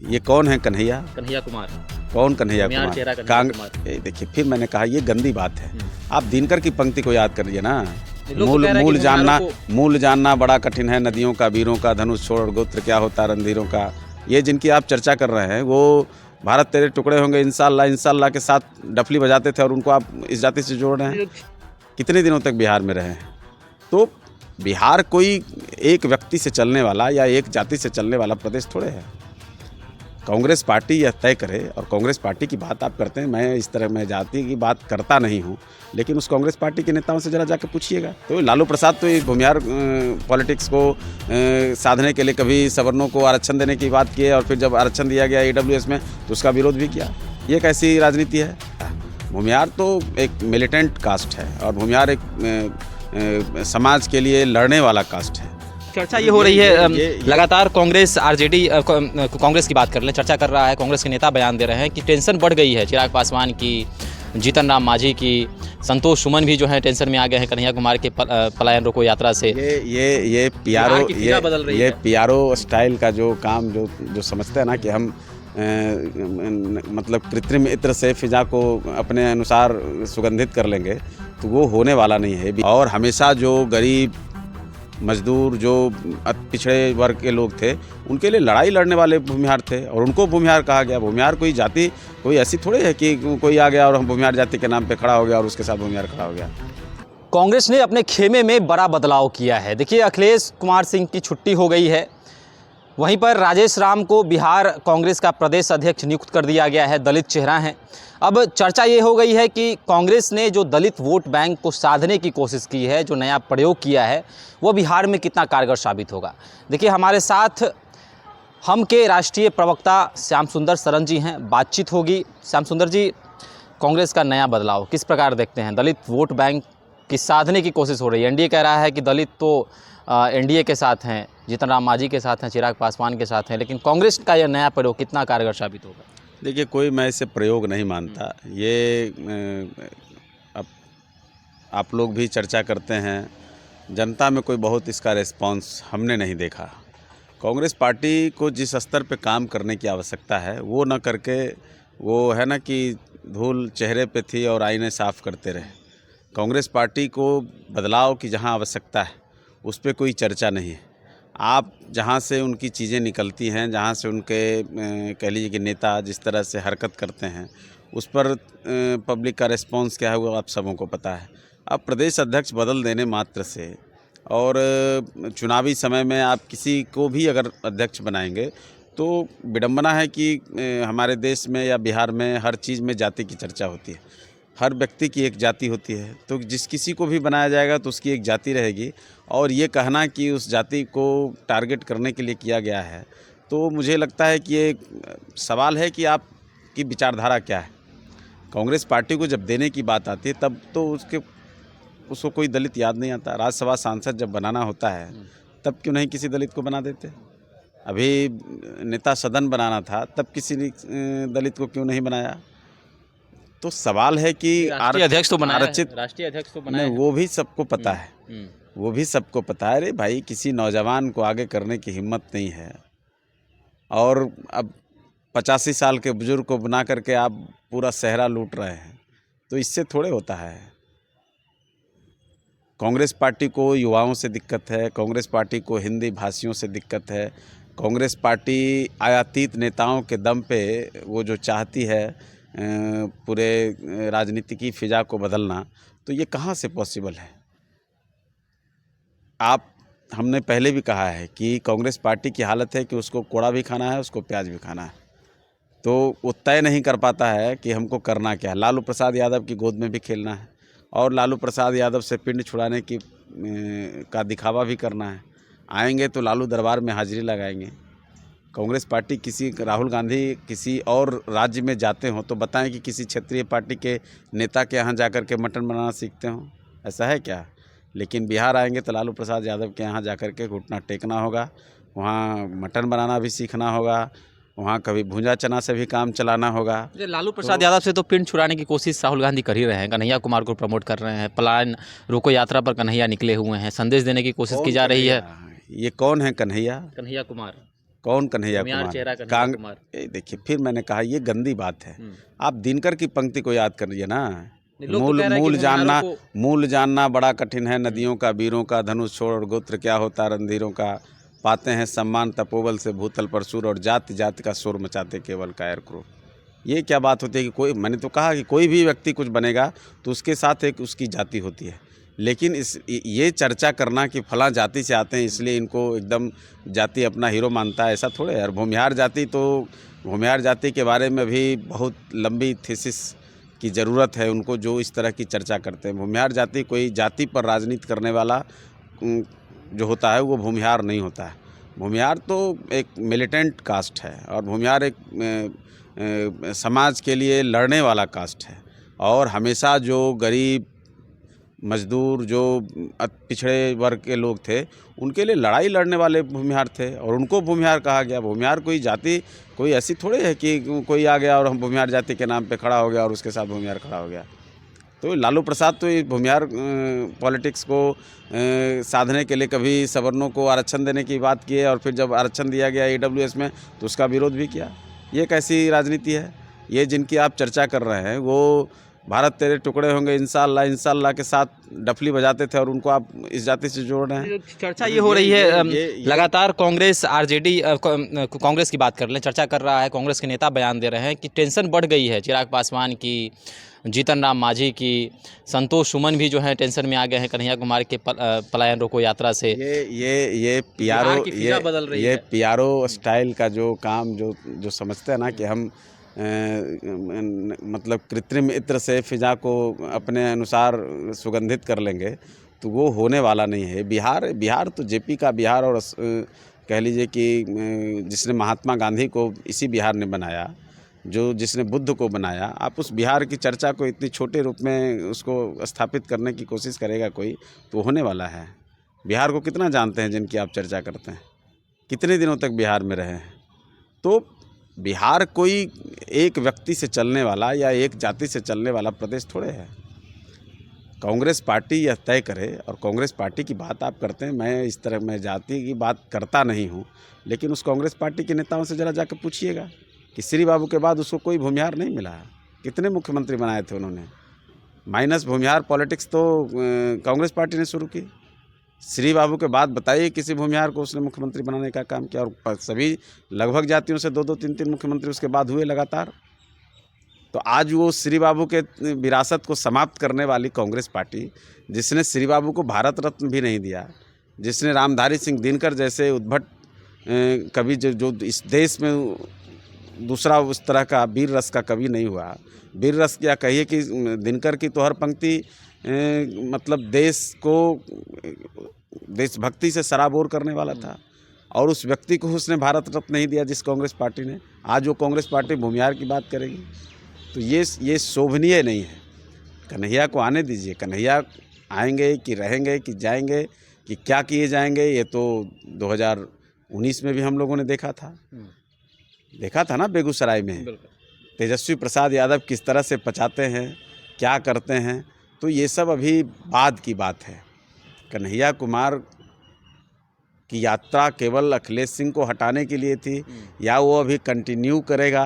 ये कौन है कन्हैया? कन्हैया कुमार। कौन कन्हैया भूमिहार चेहरा कुमार? कन्हैया कुमार। देखिए फिर मैंने कहा ये गंदी बात है। आप दिनकर की पंक्ति को याद करिए ना। लोग तो कह रहे हैं कि मूल जानना बड़ा कठिन है, नदियों का वीरों का, धनुष छोड़ गोत्र क्या होता रणधीरों का। ये जिनकी आप चर्चा कर रहे हैं वो भारत तेरे टुकड़े होंगे इंशाल्लाह इंशाल्लाह के साथ डफली बजाते थे और उनको आप इस जाति से जोड़ रहे हैं। कितने दिनों तक बिहार में रहे हैं? तो बिहार कोई एक व्यक्ति से चलने वाला या एक जाति से चलने वाला प्रदेश थोड़े है। कांग्रेस पार्टी यह तय करे, और कांग्रेस पार्टी की बात आप करते हैं, मैं इस तरह मैं जाति की बात करता नहीं हूँ, लेकिन उस कांग्रेस पार्टी के नेताओं से जरा जाकर पूछिएगा। तो लालू प्रसाद तो ये भूमिहार पॉलिटिक्स को साधने के लिए कभी सवर्णों को आरक्षण देने की बात की है, और फिर जब आरक्षण दिया गया AWS में तो उसका विरोध भी किया। ये कैसी राजनीति है? भूमिहार तो एक मिलिटेंट कास्ट है, और भूमिहार एक समाज के लिए लड़ने वाला कास्ट है। चर्चा ये हो रही है लगातार कांग्रेस RJD कांग्रेस की बात कर लें, चर्चा कर रहा है, कांग्रेस के नेता बयान दे रहे हैं कि टेंशन बढ़ गई है। चिराग पासवान की, जीतन राम मांझी की, संतोष सुमन भी जो है टेंशन में आ गए हैं कन्हैया कुमार के पलायन रोको यात्रा से। ये PRO स्टाइल का जो काम जो समझते हैं ना कि हम मतलब कृत्रिम इत्र से फिजा को अपने अनुसार सुगंधित कर लेंगे, तो वो होने वाला नहीं है। और हमेशा जो गरीब मजदूर, जो पिछड़े वर्ग के लोग थे, उनके लिए लड़ाई लड़ने वाले भूमिहार थे, और उनको भूमिहार कहा गया। भूमिहार कोई जाति कोई ऐसी थोड़ी है कि कोई आ गया और हम भूमिहार जाति के नाम पे खड़ा हो गया और उसके साथ भूमिहार खड़ा हो गया। कांग्रेस ने अपने खेमे में बड़ा बदलाव किया है। देखिए, अखिलेश कुमार सिंह की छुट्टी हो गई है, वहीं पर राजेश राम को बिहार कांग्रेस का प्रदेश अध्यक्ष नियुक्त कर दिया गया है, दलित चेहरा हैं। अब चर्चा ये हो गई है कि कांग्रेस ने जो दलित वोट बैंक को साधने की कोशिश की है, जो नया प्रयोग किया है, वो बिहार में कितना कारगर साबित होगा। देखिए, हमारे साथ हम के राष्ट्रीय प्रवक्ता श्याम सुंदर शरण जी हैं, बातचीत होगी। श्याम सुंदर जी, कांग्रेस का नया बदलाव किस प्रकार देखते हैं? दलित वोट बैंक की साधने की कोशिश हो रही है। NDA कह रहा है कि दलित तो NDA के साथ हैं, जीतन राम मांझी के साथ हैं, चिराग पासवान के साथ हैं, लेकिन कांग्रेस का यह नया प्रयोग कितना कारगर साबित होगा? देखिए, कोई मैं इसे प्रयोग नहीं मानता। ये अब आप लोग भी चर्चा करते हैं, जनता में कोई बहुत इसका रिस्पांस हमने नहीं देखा। कांग्रेस पार्टी को जिस स्तर पे काम करने की आवश्यकता है वो न करके, वो है ना कि धूल चेहरे पे थी और आईने साफ करते रहे। कांग्रेस पार्टी को बदलाव की जहां आवश्यकता है उस पर कोई चर्चा नहीं है। आप जहां से उनकी चीज़ें निकलती हैं, जहां से उनके कह लीजिए कि नेता जिस तरह से हरकत करते हैं, उस पर पब्लिक का रिस्पांस क्या है वो आप सबों को पता है। अब प्रदेश अध्यक्ष बदल देने मात्र से, और चुनावी समय में आप किसी को भी अगर अध्यक्ष बनाएंगे तो विडंबना है कि हमारे देश में या बिहार में हर चीज़ में जाति की चर्चा होती है। हर व्यक्ति की एक जाति होती है, तो जिस किसी को भी बनाया जाएगा तो उसकी एक जाति रहेगी, और ये कहना कि उस जाति को टारगेट करने के लिए किया गया है, तो मुझे लगता है कि ये सवाल है कि आपकी विचारधारा क्या है। कांग्रेस पार्टी को जब देने की बात आती है तब तो उसको कोई दलित याद नहीं आता। राज्यसभा सांसद जब बनाना होता है तब क्यों नहीं किसी दलित को बना देते? अभी नेता सदन बनाना था तब किसी दलित को क्यों नहीं बनाया? तो सवाल है कि राष्ट्रीय अध्यक्ष तो बनाया है, वो भी सबको पता है, वो भी सबको पता है। अरे भाई, किसी नौजवान को आगे करने की हिम्मत नहीं है, और अब 85 साल के बुजुर्ग को बना करके आप पूरा सहरा लूट रहे हैं, तो इससे थोड़े होता है। कांग्रेस पार्टी को युवाओं से दिक्कत है, कांग्रेस पार्टी को हिंदी भाषियों से दिक्कत है, कांग्रेस पार्टी आयातीत नेताओं के दम पे वो जो चाहती है पूरे राजनीति की फिजा को बदलना, तो ये कहाँ से पॉसिबल है? हमने पहले भी कहा है कि कांग्रेस पार्टी की हालत है कि उसको कोड़ा भी खाना है, उसको प्याज भी खाना है, तो वो तय नहीं कर पाता है कि हमको करना क्या है। लालू प्रसाद यादव की गोद में भी खेलना है, और लालू प्रसाद यादव से पिंड छुड़ाने की का दिखावा भी करना है। आएंगे तो लालू दरबार में हाजिरी लगाएंगे। कांग्रेस पार्टी किसी राहुल गांधी किसी और राज्य में जाते हों तो बताएं कि किसी क्षेत्रीय पार्टी के नेता के यहाँ जाकर के मटन बनाना सीखते हों, ऐसा है क्या? लेकिन बिहार आएंगे तो लालू प्रसाद यादव के यहाँ जाकर के घुटना टेकना होगा, वहाँ मटन बनाना भी सीखना होगा, वहाँ कभी भुंजा चना से भी काम चलाना होगा। लालू प्रसाद यादव से तो पिंड छुड़ाने की कोशिश राहुल गांधी कर ही रहे हैं, कन्हैया कुमार को प्रमोट कर रहे हैं, पलायन रोको यात्रा पर कन्हैया निकले हुए हैं, संदेश देने की कोशिश की जा रही है। ये कौन है कन्हैया? कन्हैया कुमार। कौन कन्हैया भूमिहार कुमार? चेहरा कन्हैया कांग कुमार। देखिए, फिर मैंने कहा ये गंदी बात है। आप दिनकर की पंक्ति को याद करिए ना। लोग तो मूल कह रहे हैं कि मूल जानना भूमिहारों को मूल जानना बड़ा कठिन है, नदियों का, वीरों का, धनुष छोड़ और गोत्र क्या होता रणधीरों का। पाते हैं सम्मान तपोबल से भूतल पर सूर, और जाति जाति का शोर मचाते केवल कायर क्रूर। ये क्या बात होती है कि मैंने तो कहा कि कोई भी व्यक्ति कुछ बनेगा तो उसके साथ एक उसकी जाति होती है, लेकिन ये चर्चा करना कि फलां जाति से आते हैं इसलिए इनको एकदम जाति अपना हीरो मानता है, ऐसा थोड़े है। और भूमिहार जाति के बारे में भी बहुत लंबी थीसिस की ज़रूरत है उनको, जो इस तरह की चर्चा करते हैं। भूमिहार जाति कोई जाति पर राजनीति करने वाला जो होता है वो भूमिहार नहीं होता है। भूमिहार तो एक मिलिटेंट कास्ट है, और भूमिहार एक समाज के लिए लड़ने वाला कास्ट है, और हमेशा जो गरीब मजदूर, जो पिछड़े वर्ग के लोग थे, उनके लिए लड़ाई लड़ने वाले भूमिहार थे, और उनको भूमिहार कहा गया। भूमिहार कोई जाति कोई ऐसी थोड़ी है कि कोई आ गया और हम भूमिहार जाति के नाम पे खड़ा हो गया और उसके साथ भूमिहार खड़ा हो गया। तो लालू प्रसाद तो ये भूमिहार पॉलिटिक्स को साधने के लिए कभी सवर्णों को आरक्षण देने की बात की है, और फिर जब आरक्षण दिया गया AWS में तो उसका विरोध भी किया। ये कैसी राजनीति है? ये जिनकी आप चर्चा कर रहे हैं वो भारत तेरे टुकड़े होंगे इंशाअल्लाह इंशाअल्लाह के साथ डफली बजाते थे, और उनको आप इस जाति से जोड़ रहे हैं। चर्चा ये हो रही है लगातार कांग्रेस RJD कांग्रेस की बात कर लें, चर्चा कर रहा है, कांग्रेस के नेता बयान दे रहे हैं कि टेंशन बढ़ गई है चिराग पासवान की, जीतन राम मांझी की, संतोष सुमन भी जो है टेंशन में आ गए हैं कन्हैया कुमार के पलायन रोको यात्रा से। ये बिहार की फिजा बदल रही है। PRO स्टाइल का जो काम जो समझते हैं ना कि हम मतलब कृत्रिम इत्र से फिजा को अपने अनुसार सुगंधित कर लेंगे, तो वो होने वाला नहीं है। बिहार तो JP का बिहार, और कह लीजिए कि जिसने महात्मा गांधी को इसी बिहार ने बनाया, जिसने बुद्ध को बनाया, आप उस बिहार की चर्चा को इतनी छोटे रूप में उसको स्थापित करने की कोशिश करेगा कोई, तो होने वाला है। बिहार को कितना जानते हैं जिनकी आप चर्चा करते हैं? कितने दिनों तक बिहार में रहे हैं? तो बिहार कोई एक व्यक्ति से चलने वाला या एक जाति से चलने वाला प्रदेश थोड़े है। कांग्रेस पार्टी यह तय करे, और कांग्रेस पार्टी की बात आप करते हैं, मैं इस तरह मैं जाति की बात करता नहीं हूँ, लेकिन उस कांग्रेस पार्टी के नेताओं से ज़रा जाकर पूछिएगा कि श्री बाबू के बाद उसको कोई भूमिहार नहीं मिला है। कितने मुख्यमंत्री बनाए थे उन्होंने? माइनस भूमिहार पॉलिटिक्स तो कांग्रेस पार्टी ने शुरू की। श्री बाबू के बाद बताइए किसी भूमिहार को उसने मुख्यमंत्री बनाने का काम किया, और सभी लगभग जातियों से 2-2, 3-3 मुख्यमंत्री उसके बाद हुए लगातार। तो आज वो श्री बाबू के विरासत को समाप्त करने वाली कांग्रेस पार्टी, जिसने श्री बाबू को भारत रत्न भी नहीं दिया, जिसने रामधारी सिंह दिनकर जैसे उद्भट कवि जो इस देश में दूसरा उस तरह का वीर रस का कवि नहीं हुआ। वीर रस क्या कहिए कि दिनकर की तो हर पंक्ति मतलब देश को देशभक्ति से सराबोर करने वाला था, और उस व्यक्ति को उसने भारत रत्न नहीं दिया जिस कांग्रेस पार्टी ने। आज वो कांग्रेस पार्टी भूमिहार की बात करेगी, तो ये शोभनीय नहीं है। कन्हैया को आने दीजिए। कन्हैया आएंगे कि रहेंगे कि जाएंगे कि क्या किए जाएंगे, ये तो 2019 में भी हम लोगों ने देखा था ना बेगूसराय में तेजस्वी प्रसाद यादव किस तरह से पचाते हैं, क्या करते हैं। तो ये सब अभी बाद की बात है। कन्हैया कुमार की यात्रा केवल अखिलेश सिंह को हटाने के लिए थी, या वो अभी कंटिन्यू करेगा,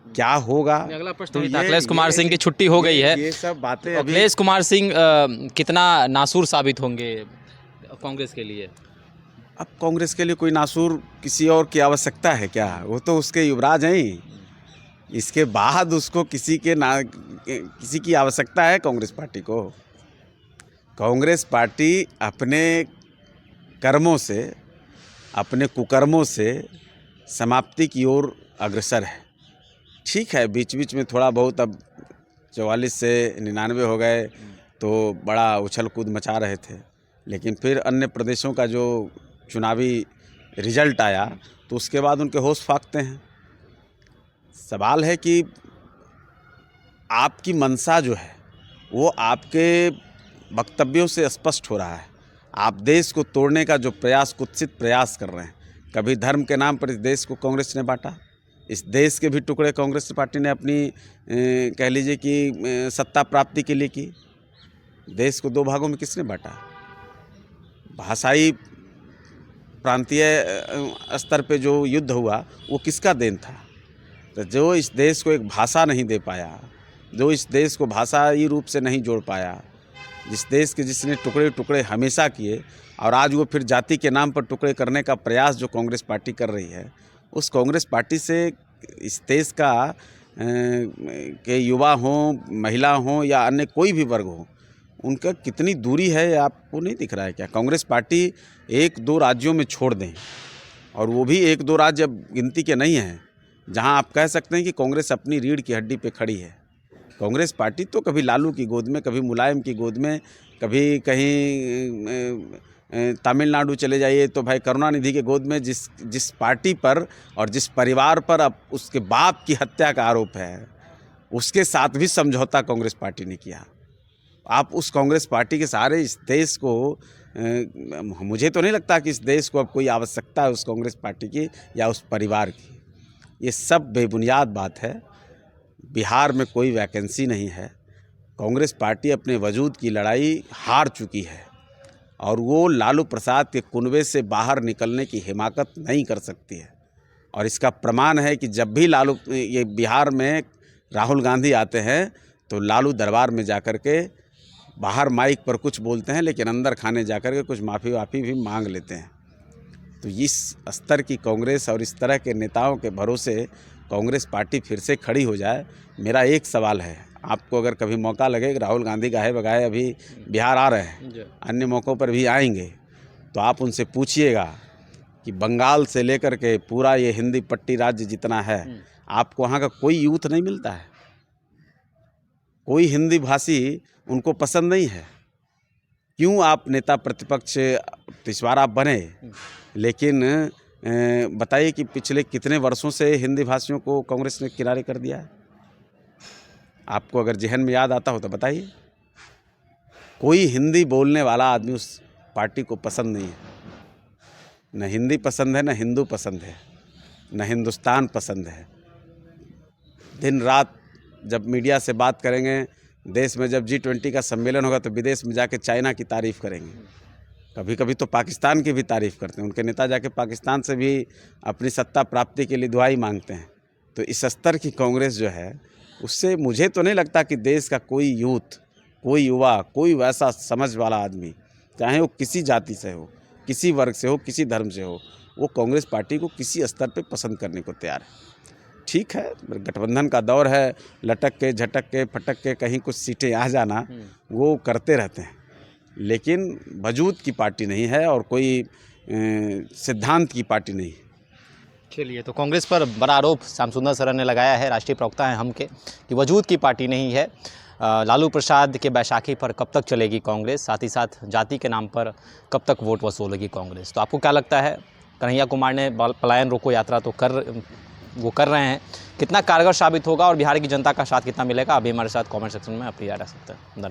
क्या होगा? अगला प्रश्न अखिलेश कुमार सिंह की छुट्टी हो गई है, ये सब बातें अखिलेश कुमार सिंह कितना नासूर साबित होंगे कांग्रेस के लिए? अब कांग्रेस के लिए कोई नासूर किसी और की आवश्यकता है क्या? वो तो उसके युवराज हैं। इसके बाद उसको किसी की आवश्यकता है कांग्रेस पार्टी को? कांग्रेस पार्टी अपने कर्मों से, अपने कुकर्मों से समाप्ति की ओर अग्रसर है। ठीक है, बीच बीच में थोड़ा बहुत, अब 44 से 99 हो गए तो बड़ा उछल कूद मचा रहे थे, लेकिन फिर अन्य प्रदेशों का जो चुनावी रिजल्ट आया तो उसके बाद उनके होश फाकते हैं। सवाल है कि आपकी मंशा जो है वो आपके वक्तव्यों से स्पष्ट हो रहा है। आप देश को तोड़ने का जो कुत्सित प्रयास कर रहे हैं। कभी धर्म के नाम पर इस देश को कांग्रेस ने बांटा, इस देश के भी टुकड़े कांग्रेस पार्टी ने अपनी कह लीजिए कि सत्ता प्राप्ति के लिए की। देश को 2 भागों में किसने बांटा? भाषाई प्रांतीय स्तर पे जो युद्ध हुआ वो किसका देन था? तो जो इस देश को एक भाषा नहीं दे पाया, जो इस देश को भाषाई रूप से नहीं जोड़ पाया, जिस देश के जिसने टुकड़े टुकड़े हमेशा किए, और आज वो फिर जाति के नाम पर टुकड़े करने का प्रयास जो कांग्रेस पार्टी कर रही है, उस कांग्रेस पार्टी से इस देश का के युवा हों, महिला हों या अन्य कोई भी वर्ग हो, उनका कितनी दूरी है आपको नहीं दिख रहा है क्या? कांग्रेस पार्टी 1-2 राज्यों में छोड़ दें, और वो भी 1-2 राज्य अब गिनती के नहीं हैं जहां आप कह सकते हैं कि कांग्रेस अपनी रीढ़ की हड्डी पे खड़ी है। कांग्रेस पार्टी तो कभी लालू की गोद में, कभी मुलायम की गोद में, कभी कहीं तमिलनाडु चले जाइए तो भाई करुणानिधि के गोद में, जिस पार्टी पर और जिस परिवार पर अब उसके बाप की हत्या का आरोप है, उसके साथ भी समझौता कांग्रेस पार्टी ने किया। आप उस कांग्रेस पार्टी के सहारे इस देश को, मुझे तो नहीं लगता कि इस देश को अब कोई आवश्यकता है उस कांग्रेस पार्टी की या उस परिवार की। ये सब बेबुनियाद बात है। बिहार में कोई वैकेंसी नहीं है। कांग्रेस पार्टी अपने वजूद की लड़ाई हार चुकी है, और वो लालू प्रसाद के कुनबे से बाहर निकलने की हिमाकत नहीं कर सकती है। और इसका प्रमाण है कि जब भी ये बिहार में राहुल गांधी आते हैं तो लालू दरबार में जाकर के बाहर माइक पर कुछ बोलते हैं, लेकिन अंदर खाने जाकर के कुछ माफ़ी वाफ़ी भी मांग लेते हैं। तो इस स्तर की कांग्रेस और इस तरह के नेताओं के भरोसे कांग्रेस पार्टी फिर से खड़ी हो जाए, मेरा एक सवाल है। आपको अगर कभी मौका लगे, राहुल गांधी गाहे बगाहे अभी बिहार आ रहे हैं, अन्य मौक़ों पर भी आएंगे, तो आप उनसे पूछिएगा कि बंगाल से लेकर के पूरा ये हिंदी पट्टी राज्य जितना है, आपको वहाँ का कोई यूथ नहीं मिलता है, कोई हिंदी भाषी उनको पसंद नहीं है। क्यों आप नेता प्रतिपक्ष इस आप बने, लेकिन बताइए कि पिछले कितने वर्षों से हिंदी भाषियों को कांग्रेस ने किनारे कर दिया है? आपको अगर जहन में याद आता हो तो बताइए। कोई हिंदी बोलने वाला आदमी उस पार्टी को पसंद नहीं है। न हिंदी पसंद है, न हिंदू पसंद है, न हिंदुस्तान पसंद है। दिन रात जब मीडिया से बात करेंगे, देश में जब G20 का सम्मेलन होगा तो विदेश में जाके चाइना की तारीफ़ करेंगे, कभी कभी तो पाकिस्तान की भी तारीफ़ करते हैं। उनके नेता जाके पाकिस्तान से भी अपनी सत्ता प्राप्ति के लिए दुआई मांगते हैं। तो इस स्तर की कांग्रेस जो है, उससे मुझे तो नहीं लगता कि देश का कोई यूथ, कोई युवा, कोई वैसा समझ वाला आदमी, चाहे वो किसी जाति से हो, किसी वर्ग से हो, किसी धर्म से हो, वो कांग्रेस पार्टी को किसी स्तर पे पसंद करने को तैयार है। ठीक है, गठबंधन का दौर है, लटक के झटक के फटक के कहीं कुछ सीटें आ जाना, वो करते रहते हैं, लेकिन वजूद की पार्टी नहीं है और कोई सिद्धांत की पार्टी नहीं है। चलिए, तो कांग्रेस पर बड़ा आरोप श्याम सुंदर सरन ने लगाया है, राष्ट्रीय प्रवक्ता हैं हम के, कि वजूद की पार्टी नहीं है। लालू प्रसाद के बैसाखी पर कब तक चलेगी कांग्रेस, साथ ही साथ जाति के नाम पर कब तक वोट वसूलेगी कांग्रेस? तो आपको क्या लगता है? कन्हैया कुमार ने पलायन रोको यात्रा तो कर रहे हैं, कितना कारगर साबित होगा और बिहार की जनता का साथ कितना मिलेगा? अभी हमारे साथ कमेंट सेक्शन में अपनी राय रख सकते हैं। धन्यवाद।